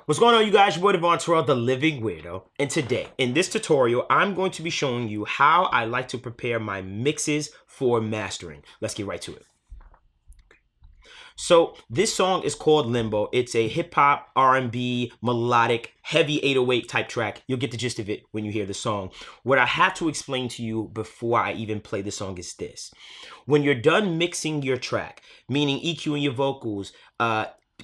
What's going on, you guys? Your boy Devvon, the Living Weirdo. And today, in this tutorial, I'm going to be showing you how I like to prepare my mixes for mastering. Let's get right to it. So this song is called Limbo. It's a hip-hop, R&B, melodic, heavy 808 type track. You'll get the gist of it when you hear the song. What I have to explain to you before I even play the song is this. When you're done mixing your track, meaning EQing your vocals,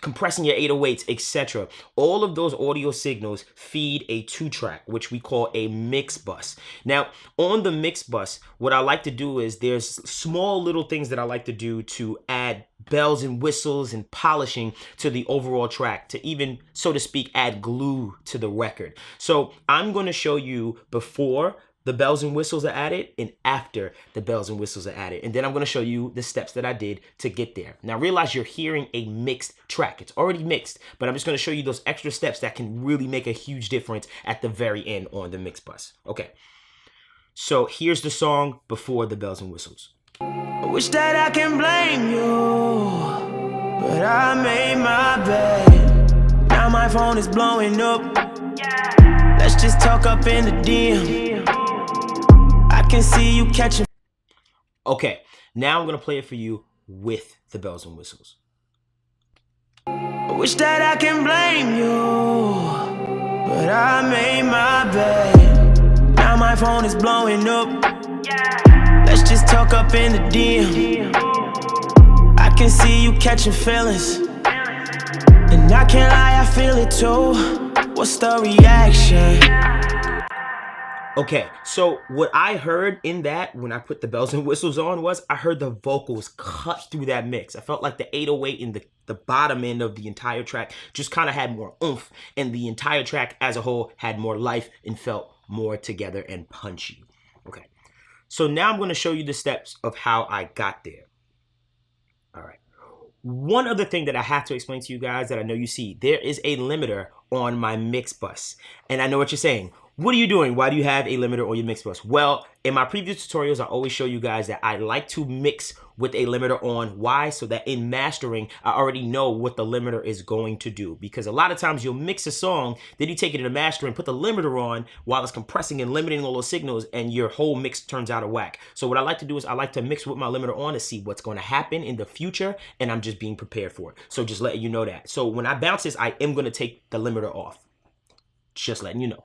compressing your 808s, etc. all of those audio signals feed a 2-track, which we call a mix bus. Now, on the mix bus, what I like to do is there's small little things that I like to do to add bells and whistles and polishing to the overall track, to even, so to speak, add glue to the record. So I'm going to show you before the bells and whistles are added and after the bells and whistles are added. And then I'm going to show you the steps that I did to get there. Now realize you're hearing a mixed track. It's already mixed, but I'm just going to show you those extra steps that can really make a huge difference at the very end on the mix bus. Okay. So here's the song before the bells and whistles. I wish that I can blame you, but I made my bed. Now my phone is blowing up. Let's just talk up in the DM. I can see you catching. Okay, now I'm gonna play it for you with the bells and whistles. I wish that I can blame you, but I made my bed. Now my phone is blowing up. Let's just talk up in the DM. I can see you catching feelings, and I can't lie, I feel it too. What's the reaction? Okay, so what I heard in that when I put the bells and whistles on was I heard the vocals cut through that mix. I felt like the 808 in the bottom end of the entire track just kind of had more oomph, and the entire track as a whole had more life and felt more together and punchy. Okay, so now I'm going to show you the steps of how I got there. All right. One other thing that I have to explain to you guys that I know you see, there is a limiter on my mix bus. And I know what you're saying. What are you doing? Why do you have a limiter on your mix bus? Well, in my previous tutorials, I always show you guys that I like to mix with a limiter on. Why? So that in mastering, I already know what the limiter is going to do. Because a lot of times you'll mix a song, then you take it into mastering, put the limiter on while it's compressing and limiting all those signals, and your whole mix turns out of whack. So what I like to do is I like to mix with my limiter on to see what's going to happen in the future, and I'm just being prepared for it. So just letting you know that. So when I bounce this, I am going to take the limiter off. Just letting you know.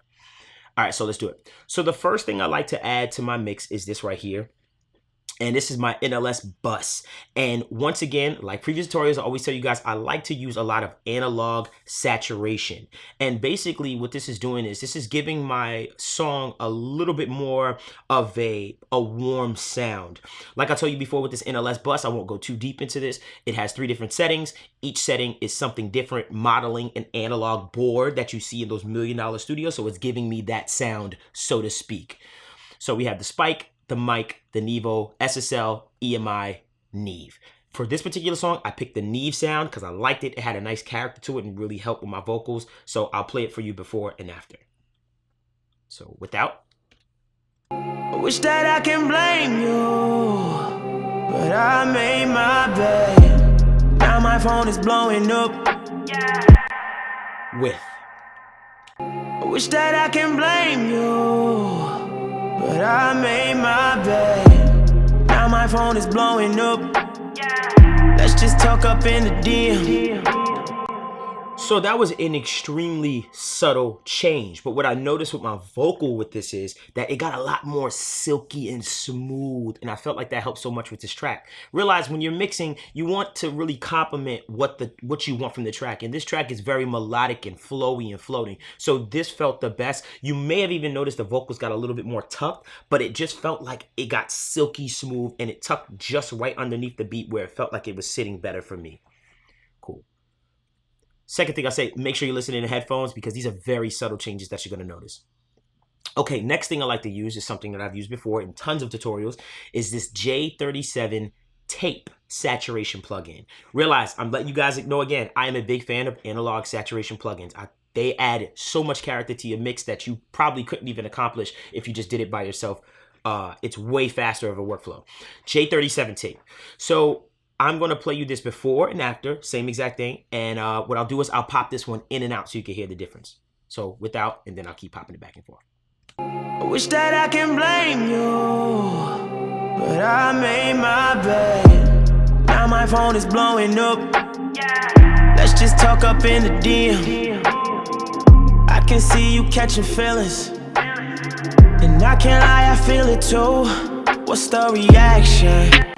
All right, so let's do it. So the first thing I like to add to my mix is this right here. And this is my NLS bus. And once again, like previous tutorials, I always tell you guys, I like to use a lot of analog saturation. And basically what this is doing is this is giving my song a little bit more of a warm sound. Like I told you before with this NLS bus, I won't go too deep into this. It has 3 different settings. Each setting is something different, modeling an analog board that you see in those $1 million studios. So it's giving me that sound, so to speak. So we have the spike, the mic, the Nevo, SSL, EMI, Neve. For this particular song, I picked the Neve sound because I liked it. It had a nice character to it and really helped with my vocals. So I'll play it for you before and after. So without. I wish that I can blame you, but I made my bed. Now my phone is blowing up. With. I wish that I can blame you, but I made my bed. Now my phone is blowing up. Let's just talk up in the DM. So that was an extremely subtle change. But what I noticed with my vocal with this is that it got a lot more silky and smooth. And I felt like that helped so much with this track. Realize when you're mixing, you want to really complement what you want from the track. And this track is very melodic and flowy and floating. So this felt the best. You may have even noticed the vocals got a little bit more tucked, but it just felt like it got silky smooth and it tucked just right underneath the beat where it felt like it was sitting better for me. Cool. Second thing I say, make sure you're listening in headphones because these are very subtle changes that you're going to notice. Okay, next thing I like to use is something that I've used before in tons of tutorials, is this J37 tape saturation plugin. Realize, I'm letting you guys know again, I am a big fan of analog saturation plugins. They add so much character to your mix that you probably couldn't even accomplish if you just did it by yourself. It's way faster of a workflow. J37 tape. So I'm going to play you this before and after, same exact thing. And what I'll do is I'll pop this one in and out so you can hear the difference. So without, and then I'll keep popping it back and forth. I wish that I can blame you, but I made my bed. Now my phone is blowing up. Let's just talk up in the DM. I can see you catching feelings, and I can't lie, I feel it too. What's the reaction?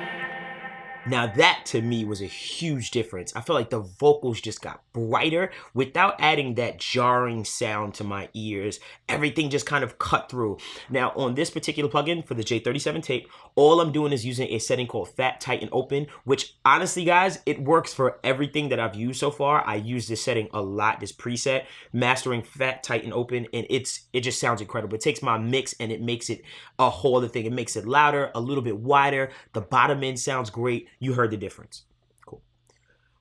Now that to me was a huge difference. I feel like the vocals just got brighter without adding that jarring sound to my ears. Everything just kind of cut through. Now on this particular plugin for the J37 tape, all I'm doing is using a setting called Fat, Tight, and Open, which honestly guys, it works for everything that I've used so far. I use this setting a lot, this preset, mastering Fat, Tight, and Open, and it just sounds incredible. It takes my mix and it makes it a whole other thing. It makes it louder, a little bit wider. The bottom end sounds great. You heard the difference. Cool.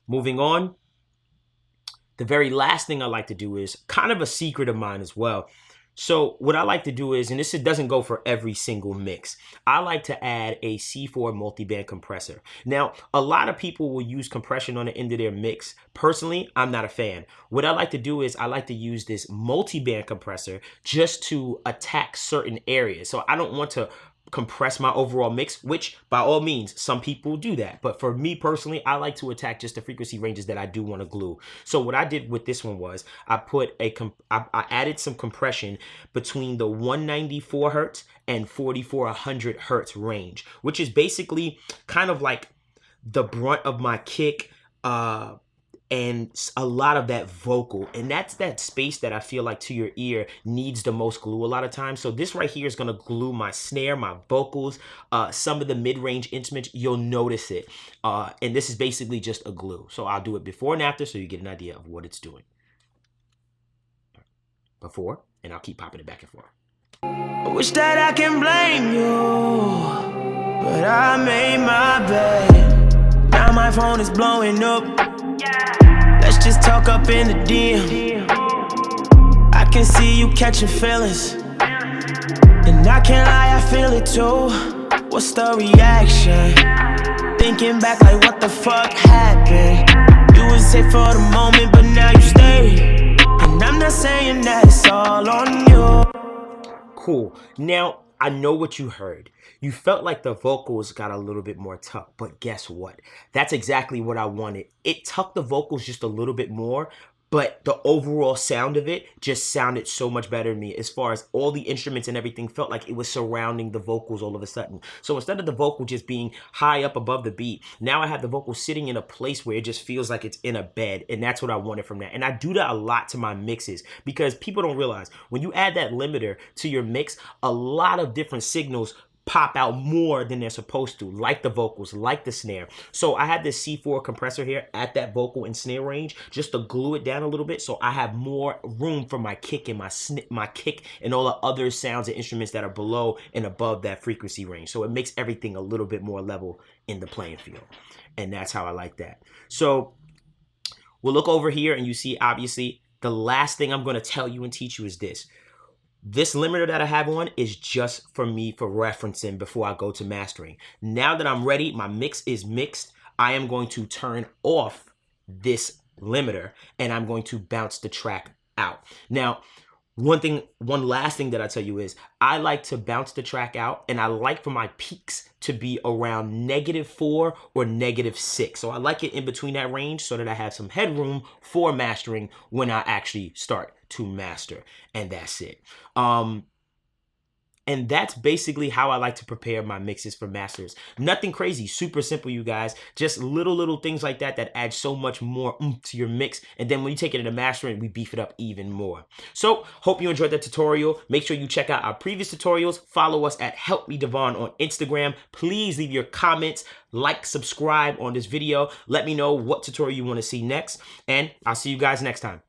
Moving on. The very last thing I like to do is kind of a secret of mine as well. So what I like to do is, and this doesn't go for every single mix, I like to add a C4 multiband compressor. Now, a lot of people will use compression on the end of their mix. Personally, I'm not a fan. What I like to do is I like to use this multiband compressor just to attack certain areas. So I don't want to compress my overall mix, which by all means, some people do that. But for me personally, I like to attack just the frequency ranges that I do want to glue. So what I did with this one was I added some compression between the 194 hertz and 4400 hertz range, which is basically kind of like the brunt of my kick, and a lot of that vocal, and that's that space that I feel like to your ear needs the most glue a lot of times. So this right here is gonna glue my snare, my vocals, some of the mid-range instruments, you'll notice it. And this is basically just a glue. So I'll do it before and after so you get an idea of what it's doing. Before, and I'll keep popping it back and forth. I wish that I can blame you, but I made my bed. Now my phone is blowing up. Let's just talk up in the DM. I can see you catching feelings, and I can't lie, I feel it too. What's the reaction? Thinking back like what the fuck happened? You was here for the moment, but now you stay. And I'm not saying that it's all on you. Cool. Now, I know what you heard. You felt like the vocals got a little bit more tucked, but guess what? That's exactly what I wanted. It tucked the vocals just a little bit more, but the overall sound of it just sounded so much better to me as far as all the instruments and everything felt like it was surrounding the vocals all of a sudden. So instead of the vocal just being high up above the beat, now I have the vocal sitting in a place where it just feels like it's in a bed, and that's what I wanted from that. And I do that a lot to my mixes because people don't realize when you add that limiter to your mix, a lot of different signals pop out more than they're supposed to, like the vocals, like the snare. So I have this C4 compressor here at that vocal and snare range just to glue it down a little bit so I have more room for my kick and my kick and all the other sounds and instruments that are below and above that frequency range. So it makes everything a little bit more level in the playing field. And that's how I like that. So we'll look over here and you see obviously the last thing I'm going to tell you and teach you is this. This limiter that I have on is just for me for referencing before I go to mastering. Now that I'm ready, my mix is mixed, I am going to turn off this limiter and I'm going to bounce the track out. Now, one last thing that I tell you is I like to bounce the track out and I like for my peaks to be around -4 or -6. So I like it in between that range so that I have some headroom for mastering when I actually start to master. And that's it. And that's basically how I like to prepare my mixes for masters. Nothing crazy, super simple, you guys. Just little things like that that add so much more to your mix. And then when you take it into mastering, we beef it up even more. So, hope you enjoyed that tutorial. Make sure you check out our previous tutorials. Follow us at Help Me Devvon on Instagram. Please leave your comments, like, subscribe on this video. Let me know what tutorial you want to see next. And I'll see you guys next time.